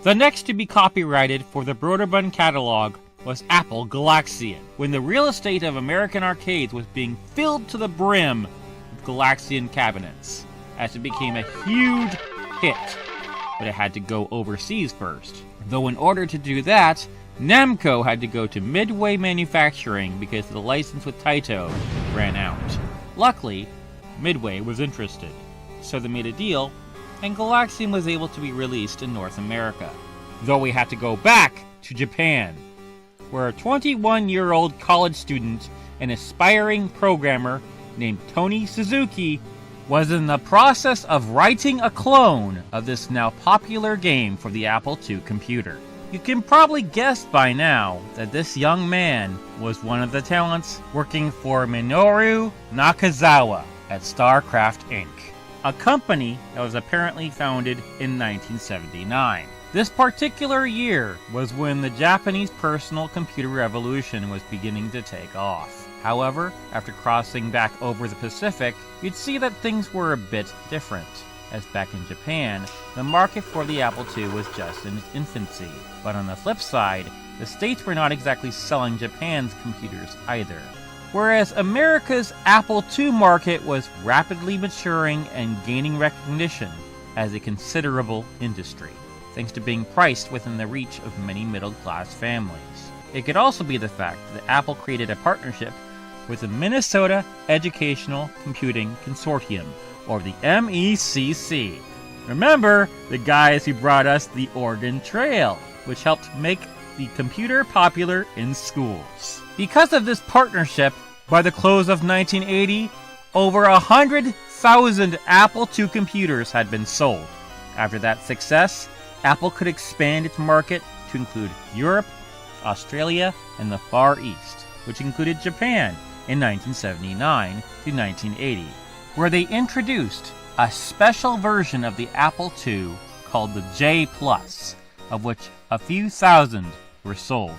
The next to be copyrighted for the Broderbund catalog was Apple Galaxian, when the real estate of American arcades was being filled to the brim with Galaxian cabinets, as it became a huge hit, but it had to go overseas first. Though in order to do that, Namco had to go to Midway Manufacturing because the license with Taito ran out. Luckily, Midway was interested, so they made a deal, and Galaxian was able to be released in North America. Though we had to go back to Japan, where a 21-year-old college student and aspiring programmer named Tony Suzuki was in the process of writing a clone of this now popular game for the Apple II computer. You can probably guess by now that this young man was one of the talents working for Minoru Nakazawa at StarCraft Inc., a company that was apparently founded in 1979. This particular year was when the Japanese personal computer revolution was beginning to take off. However, after crossing back over the Pacific, you'd see that things were a bit different, as back in Japan, the market for the Apple II was just in its infancy. But on the flip side, the States were not exactly selling Japan's computers either. Whereas America's Apple II market was rapidly maturing and gaining recognition as a considerable industry, thanks to being priced within the reach of many middle-class families. It could also be the fact that Apple created a partnership with the Minnesota Educational Computing Consortium, or the MECC. Remember, the guys who brought us the Oregon Trail, which helped make the computer popular in schools. Because of this partnership, by the close of 1980, over 100,000 Apple II computers had been sold. After that success, Apple could expand its market to include Europe, Australia, and the Far East, which included Japan in 1979 to 1980, where they introduced a special version of the Apple II called the J+, of which a few thousand were sold.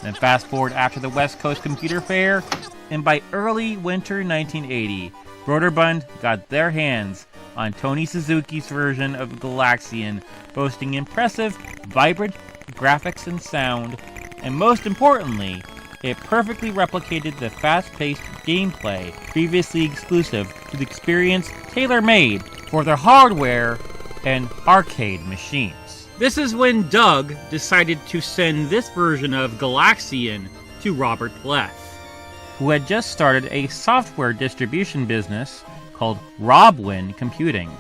Then fast forward after the West Coast Computer Fair, and by early winter 1980, Broderbund got their hands on Tony Suzuki's version of Galaxian, boasting impressive, vibrant graphics and sound, and most importantly, it perfectly replicated the fast-paced gameplay previously exclusive to the experience tailor-made for their hardware and arcade machines. This is when Doug decided to send this version of Galaxian to Robert Bleth, who had just started a software distribution business called Robwin Computing.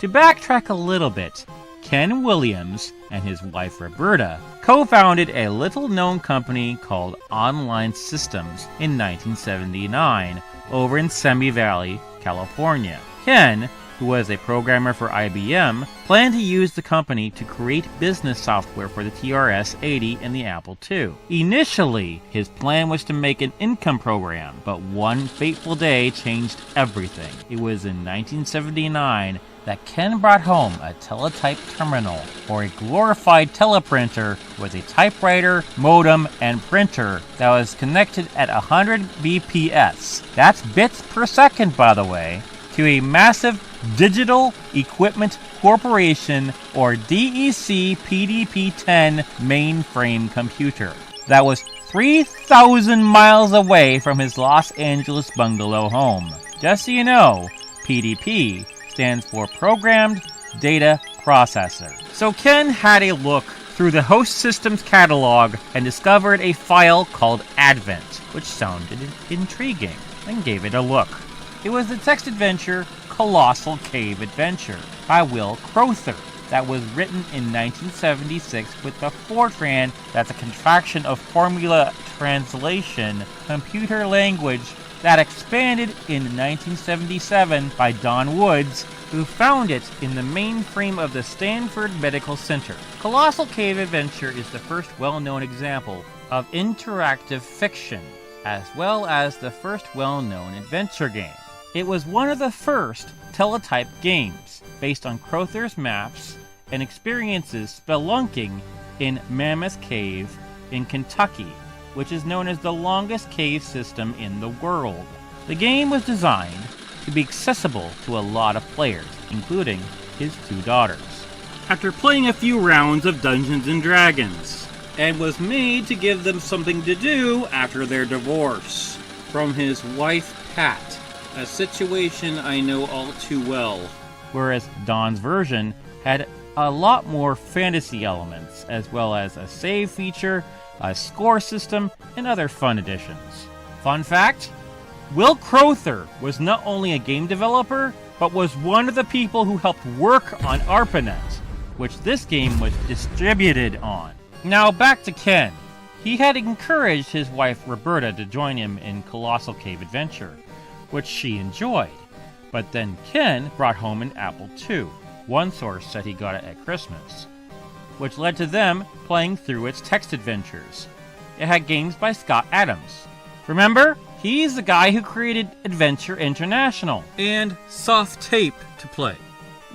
To backtrack a little bit, Ken Williams and his wife Roberta co-founded a little-known company called Online Systems in 1979 over in Semi Valley, California. Ken, who was a programmer for IBM, planned to use the company to create business software for the TRS-80 and the Apple II. Initially, his plan was to make an income program, but one fateful day changed everything. It was in 1979 that Ken brought home a teletype terminal, or a glorified teleprinter with a typewriter, modem, and printer that was connected at 100 bps, that's bits per second by the way, to a massive Digital Equipment Corporation, or DEC PDP-10 mainframe computer that was 3,000 miles away from his Los Angeles bungalow home. Just so you know, PDP stands for Programmed Data Processor. So Ken had a look through the host system's catalog and discovered a file called Advent, which sounded intriguing, and gave it a look. It was the text adventure Colossal Cave Adventure by Will Crowther that was written in 1976 with the Fortran, that's a contraction of Formula Translation computer language, that expanded in 1977 by Don Woods, who found it in the mainframe of the Stanford Medical Center. Colossal Cave Adventure is the first well-known example of interactive fiction, as well as the first well-known adventure game. It was one of the first teletype games, based on Crowther's maps and experiences spelunking in Mammoth Cave in Kentucky, which is known as the longest cave system in the world. The game was designed to be accessible to a lot of players, including his two daughters. after playing a few rounds of Dungeons & Dragons, and was made to give them something to do after their divorce from his wife Pat, a situation I know all too well. Whereas Don's version had a lot more fantasy elements, as well as a save feature, a score system, and other fun additions. Fun fact, Will Crowther was not only a game developer, but was one of the people who helped work on ARPANET, which this game was distributed on. Now back to Ken. He had encouraged his wife Roberta to join him in Colossal Cave Adventure, which she enjoyed. But then Ken brought home an Apple II. One source said he got it at Christmas, which led to them playing through its text adventures. It had games by Scott Adams. Remember? He's the guy who created Adventure International and Soft Tape to play.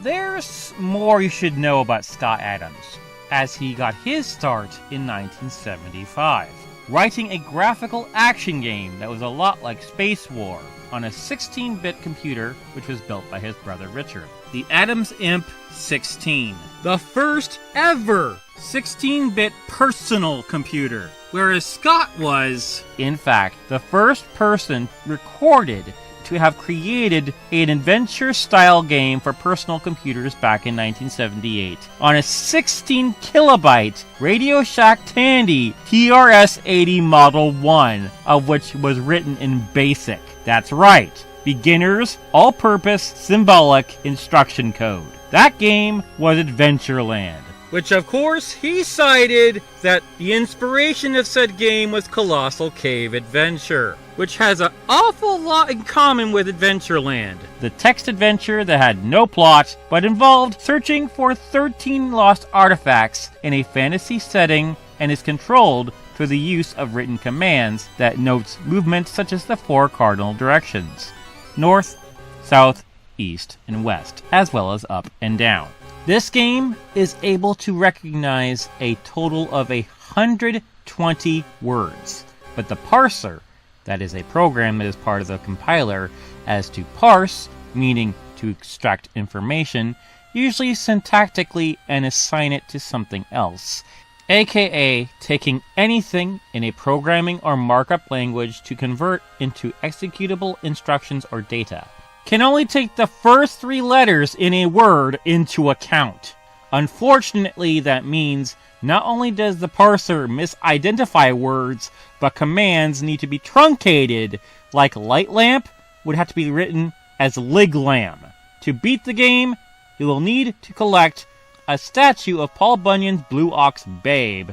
There's more you should know about Scott Adams, as he got his start in 1975, writing a graphical action game that was a lot like Space War on a 16-bit computer which was built by his brother Richard. The Adams Imp 16, the first ever 16-bit personal computer, whereas Scott was, in fact, the first person recorded to have created an adventure-style game for personal computers back in 1978 on a 16-kilobyte Radio Shack Tandy TRS-80 Model 1, of which was written in BASIC. That's right, beginner's, all-purpose, symbolic instruction code. That game was Adventureland, which of course he cited that the inspiration of said game was Colossal Cave Adventure, which has an awful lot in common with Adventureland. The text adventure that had no plot, but involved searching for 13 lost artifacts in a fantasy setting and is controlled through the use of written commands that notes movement such as the 4 cardinal directions: north, south, east, and west, as well as up and down. This game is able to recognize a total of 120 words, but the parser, that is a program that is part of the compiler, as to parse, meaning to extract information, usually syntactically and assign it to something else, aka taking anything in a programming or markup language to convert into executable instructions or data, can only take the first 3 letters in a word into account. Unfortunately, that means not only does the parser misidentify words, but commands need to be truncated, like light lamp would have to be written as liglam. To beat the game, you will need to collect a statue of Paul Bunyan's Blue Ox Babe,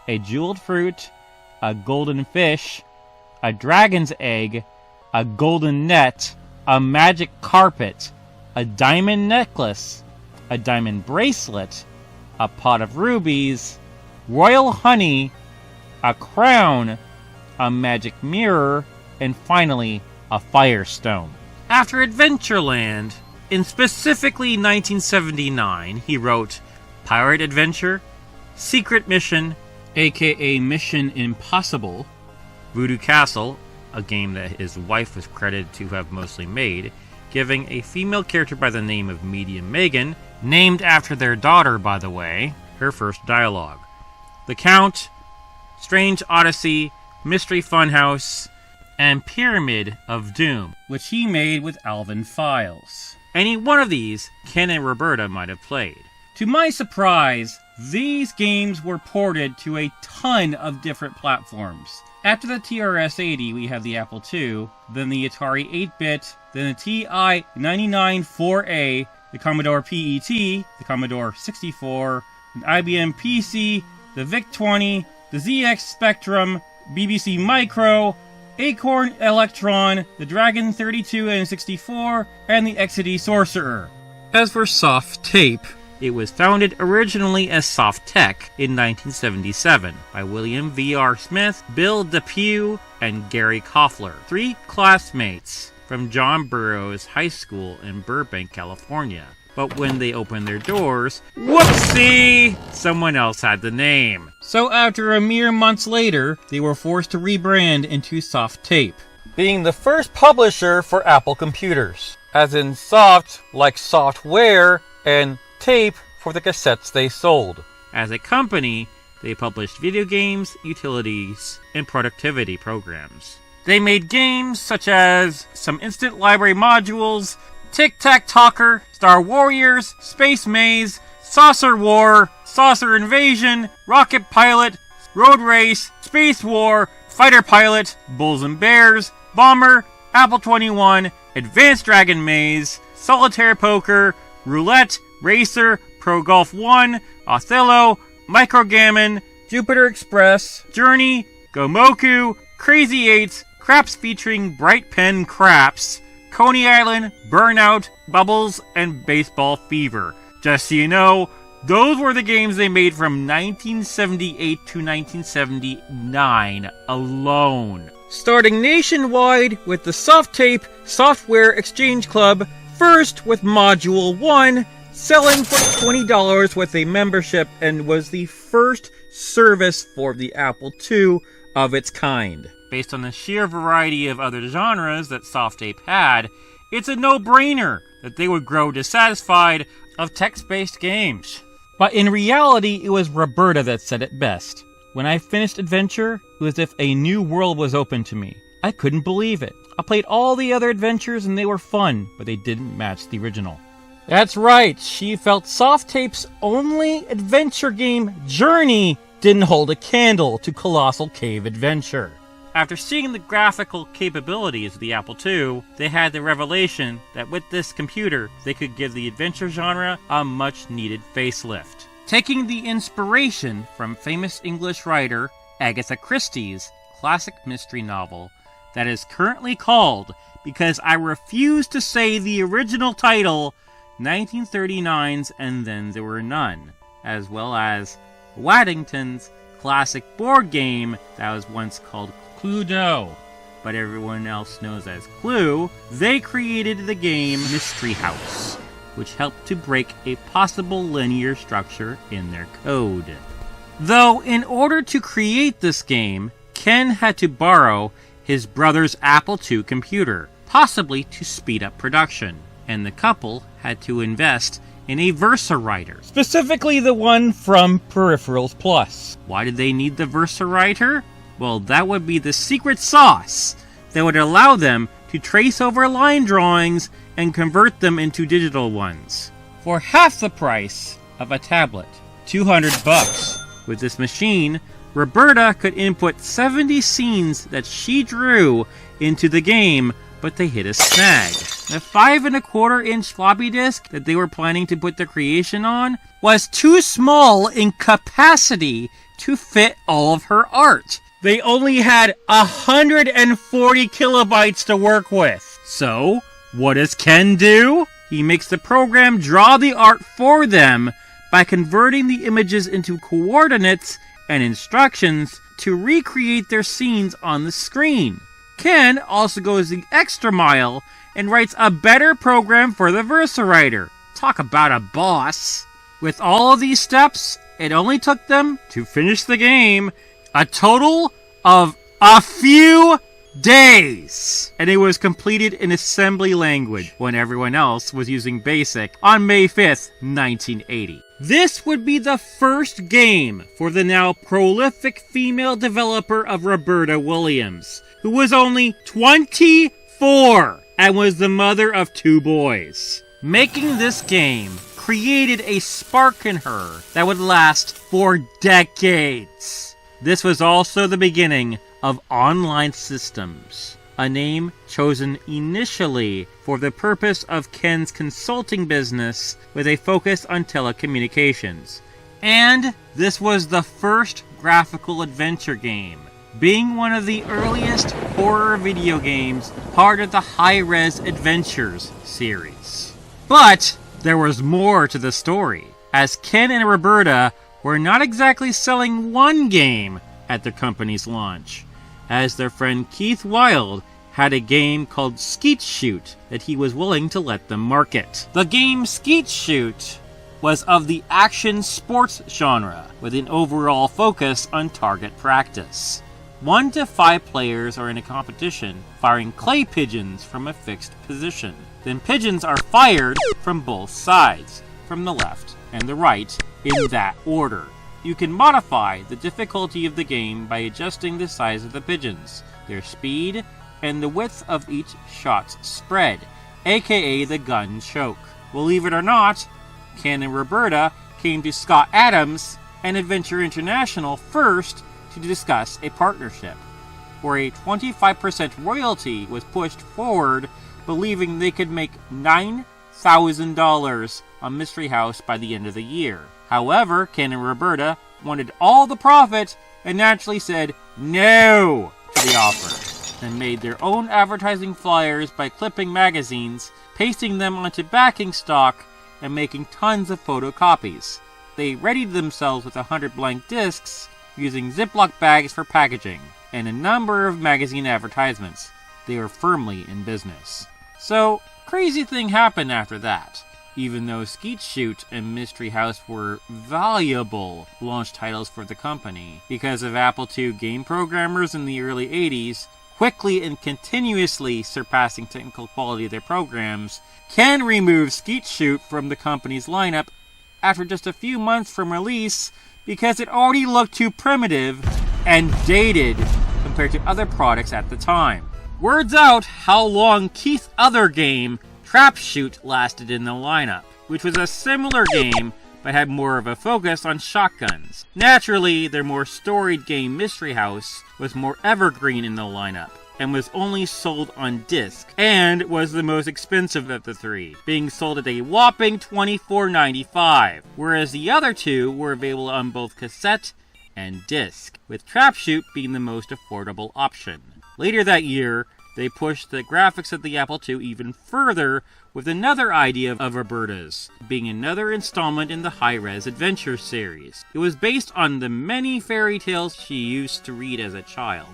a jeweled fruit, a golden fish, a dragon's egg, a golden net, a magic carpet, a diamond necklace, a diamond bracelet, a pot of rubies, royal honey, a crown, a magic mirror, and finally, a firestone. After Adventureland, in specifically 1979, he wrote Pirate Adventure, Secret Mission, aka Mission Impossible, Voodoo Castle, a game that his wife was credited to have mostly made, giving a female character by the name of Medium Megan, named after their daughter, by the way, her first dialogue. The Count, Strange Odyssey, Mystery Funhouse, and Pyramid of Doom, which he made with Alvin Files. Any one of these, Ken and Roberta might have played. To my surprise, these games were ported to a ton of different platforms. After the TRS-80, we have the Apple II, then the Atari 8-bit, then the TI-99-4A, the Commodore PET, the Commodore 64, an IBM PC, the VIC-20, the ZX Spectrum, BBC Micro, Acorn Electron, the Dragon 32 and 64, and the Exidy Sorcerer. As for Soft Tape, it was founded originally as Soft Tech in 1977 by William V.R. Smith, Bill DePue, and Gary Koffler, 3 classmates from John Burroughs High School in Burbank, California. But when they opened their doors, whoopsie! Someone else had the name. So after a mere months later, they were forced to rebrand into Soft Tape, being the first publisher for Apple computers. As in soft, like software, and tape for the cassettes they sold. As a company, they published video games, utilities, and productivity programs. They made games such as some instant library modules, Tic-Tac-Talker, Star Warriors, Space Maze, Saucer War, Saucer Invasion, Rocket Pilot, Road Race, Space War, Fighter Pilot, Bulls and Bears, Bomber, Apple 21, Advanced Dragon Maze, Solitaire Poker, Roulette, Racer, Pro Golf 1, Othello, Microgammon, Jupiter Express, Journey, Gomoku, Crazy Eights, Craps featuring Bright Pen Craps, Coney Island, Burnout, Bubbles, and Baseball Fever. Just so you know, those were the games they made from 1978 to 1979 alone. Starting nationwide with the Soft Tape Software Exchange Club, first with Module 1, selling for $20 with a membership, and was the first service for the Apple II of its kind. Based on the sheer variety of other genres that Soft Tape had, it's a no-brainer that they would grow dissatisfied of text-based games. But in reality, it was Roberta that said it best. When I finished Adventure, it was as if a new world was open to me. I couldn't believe it. I played all the other adventures and they were fun, but they didn't match the original. That's right, she felt Soft Tape's only adventure game, Journey, didn't hold a candle to Colossal Cave Adventure. After seeing the graphical capabilities of the Apple II, they had the revelation that with this computer, they could give the adventure genre a much-needed facelift. Taking the inspiration from famous English writer Agatha Christie's classic mystery novel that is currently called, because I refuse to say the original title, 1939's And Then There Were None, as well as Waddington's classic board game that was once called Cluedo, but everyone else knows as Clue, they created the game Mystery House, which helped to break a possible linear structure in their code. Though, in order to create this game, Ken had to borrow his brother's Apple II computer, possibly to speed up production, and the couple had to invest in a Versa writer, specifically the one from Peripherals Plus. Why did they need the Versa writer? Well, that would be the secret sauce that would allow them to trace over line drawings and convert them into digital ones. For half the price of a tablet, $200. With this machine, Roberta could input 70 scenes that she drew into the game, but they hit a snag. The 5.25-inch floppy disk that they were planning to put their creation on was too small in capacity to fit all of her art. They only had 140 kilobytes to work with. So, what does Ken do? He makes the program draw the art for them by converting the images into coordinates and instructions to recreate their scenes on the screen. Ken also goes the extra mile and writes a better program for the Versa writer. Talk about a boss. With all of these steps, it only took them to finish the game a total of a few days. And it was completed in assembly language when everyone else was using BASIC on May 5th, 1980. This would be the first game for the now prolific female developer of Roberta Williams, who was only 24 and was the mother of 2 boys. Making this game created a spark in her that would last for decades. This was also the beginning of online systems, a name chosen initially for the purpose of Ken's consulting business with a focus on telecommunications. And this was the first graphical adventure game, being one of the earliest horror video games, part of the High-Res Adventures series. But there was more to the story, as Ken and Roberta were not exactly selling one game at their company's launch, as their friend Keith Wilde had a game called Skeet Shoot that he was willing to let them market. The game Skeet Shoot was of the action sports genre, with an overall focus on target practice. 1 to 5 players are in a competition, firing clay pigeons from a fixed position. Then pigeons are fired from both sides, from the left and the right in that order. You can modify the difficulty of the game by adjusting the size of the pigeons, their speed, and the width of each shot's spread, aka the gun choke. Believe it or not, Ken and Roberta came to Scott Adams and Adventure International first to discuss a partnership, where a 25% royalty was pushed forward, believing they could make $9,000 on Mystery House by the end of the year. However, Ken and Roberta wanted all the profit and naturally said no to the offer, and made their own advertising flyers by clipping magazines, pasting them onto backing stock, and making tons of photocopies. They readied themselves with 100 blank discs, using Ziploc bags for packaging, and a number of magazine advertisements. They were firmly in business. So, crazy thing happened after that. Even though Skeet Shoot and Mystery House were valuable launch titles for the company, because of Apple II game programmers in the early 80s, quickly and continuously surpassing technical quality of their programs, Ken removed Skeet Shoot from the company's lineup after just a few months from release because it already looked too primitive and dated compared to other products at the time. Word's out how long Keith's other game, Trap Shoot, lasted in the lineup, which was a similar game but had more of a focus on shotguns. Naturally, their more storied game Mystery House was more evergreen in the lineup, and was only sold on disc, and was the most expensive of the three, being sold at a whopping $24.95, whereas the other two were available on both cassette and disc, with Trap Shoot being the most affordable option. Later that year, they pushed the graphics of the Apple II even further with another idea of Roberta's, being another installment in the high-res adventure series. It was based on the many fairy tales she used to read as a child,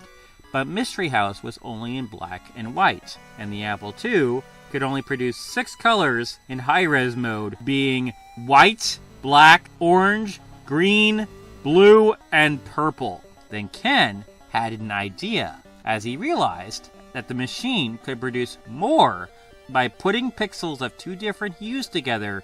but Mystery House was only in black and white, and the Apple II could only produce 6 colors in high-res mode, being white, black, orange, green, blue, and purple. Then Ken had an idea, as he realized that the machine could produce more by putting pixels of 2 different hues together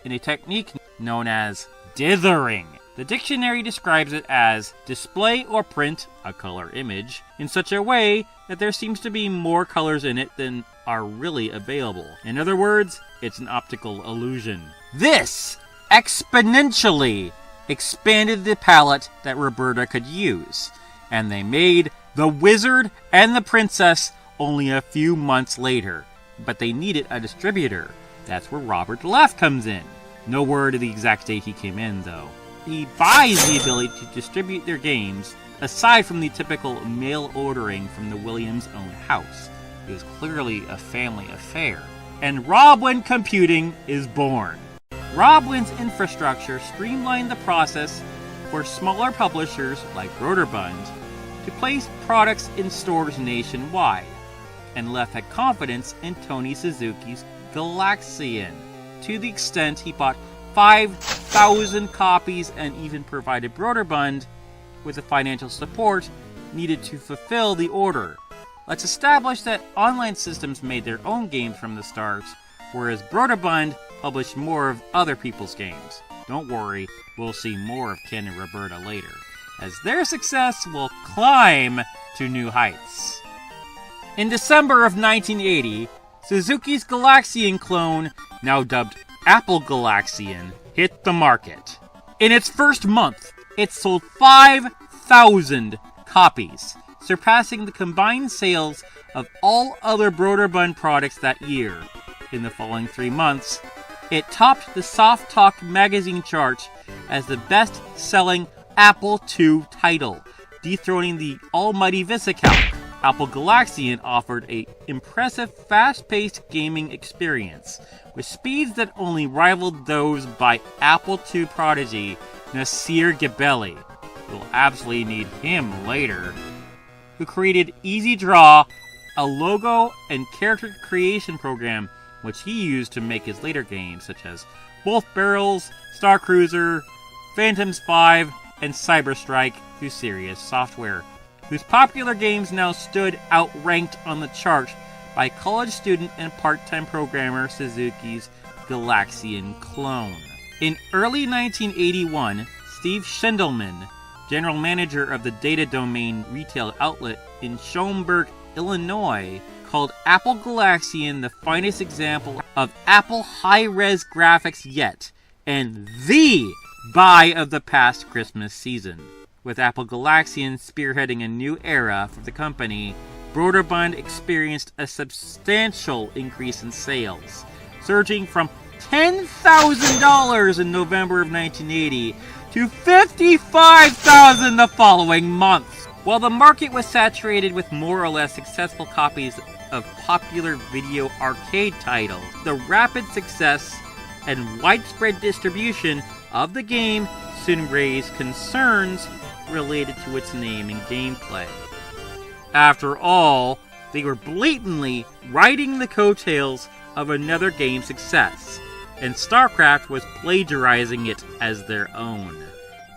in a technique known as dithering. The dictionary describes it as display or print a color image in such a way that there seems to be more colors in it than are really available. In other words, it's an optical illusion. This exponentially expanded the palette that Roberta could use, and they made The Wizard and the Princess only a few months later, but they needed a distributor. That's where Robert Leff comes in. No word of the exact date he came in, though. He buys the ability to distribute their games, aside from the typical mail ordering from the Williams' own house. It was clearly a family affair. And Robwin Computing is born. Robwin's infrastructure streamlined the process for smaller publishers like Broderbund to place products in stores nationwide, and Leff had confidence in Tony Suzuki's Galaxian, to the extent he bought 5,000 copies and even provided Broderbund with the financial support needed to fulfill the order. Let's establish that online systems made their own games from the start, whereas Broderbund published more of other people's games. Don't worry, we'll see more of Ken and Roberta later, as their success will climb to new heights. In December of 1980, Suzuki's Galaxian clone, now dubbed Apple Galaxian, hit the market. In its first month, it sold 5,000 copies, surpassing the combined sales of all other Broderbund products that year. In the following 3 months, it topped the Soft Talk magazine chart as the best-selling Apple II title, dethroning the almighty VisiCalc. Apple Galaxian offered an impressive fast-paced gaming experience, with speeds that only rivaled those by Apple II prodigy Nasir Gebelli. We'll absolutely need him later, who created Easy Draw, a logo and character creation program which he used to make his later games, such as Wolf Barrels, Star Cruiser, Phantoms 5, and Cyberstrike through Sirius Software, whose popular games now stood outranked on the chart by college student and part-time programmer Suzuki's Galaxian clone. In early 1981, Steve Schindelman, general manager of the data domain retail outlet in Schaumburg, Illinois, called Apple Galaxian the finest example of Apple high-res graphics yet, and the buy of the past Christmas season. With Apple Galaxian spearheading a new era for the company, Broderbund experienced a substantial increase in sales, surging from $10,000 in November of 1980 to $55,000 the following month. While the market was saturated with more or less successful copies of popular video arcade titles, the rapid success and widespread distribution of the game soon raised concerns related to its name and gameplay. After all, they were blatantly riding the coattails of another game's success, and StarCraft was plagiarizing it as their own.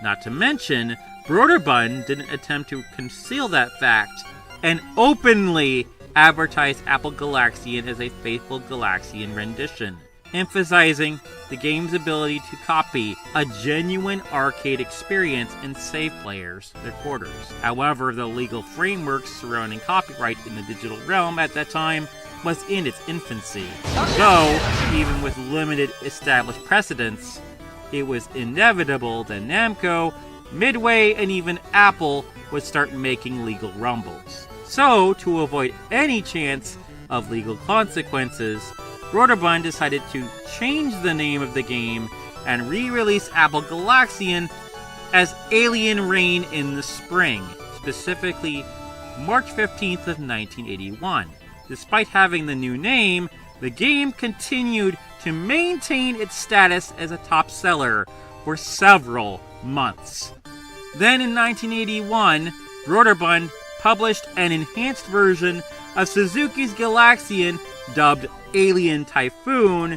Not to mention, Broderbund didn't attempt to conceal that fact and openly advertised Apple Galaxian as a faithful Galaxian rendition, emphasizing the game's ability to copy a genuine arcade experience and save players their quarters. However, the legal framework surrounding copyright in the digital realm at that time was in its infancy. Though, even with limited established precedents, it was inevitable that Namco, Midway, and even Apple would start making legal rumbles. So, to avoid any chance of legal consequences, Broderbund decided to change the name of the game and re-release Apple Galaxian as Alien Reign in the spring, specifically March 15th of 1981. Despite having the new name, the game continued to maintain its status as a top seller for several months. Then in 1981, Broderbund published an enhanced version of Suzuki's Galaxian dubbed Alien Typhoon,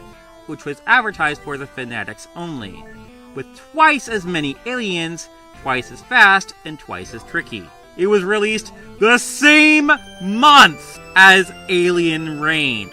which was advertised for the fanatics only, with twice as many aliens, twice as fast, and twice as tricky. It was released the same month as Alien Reign,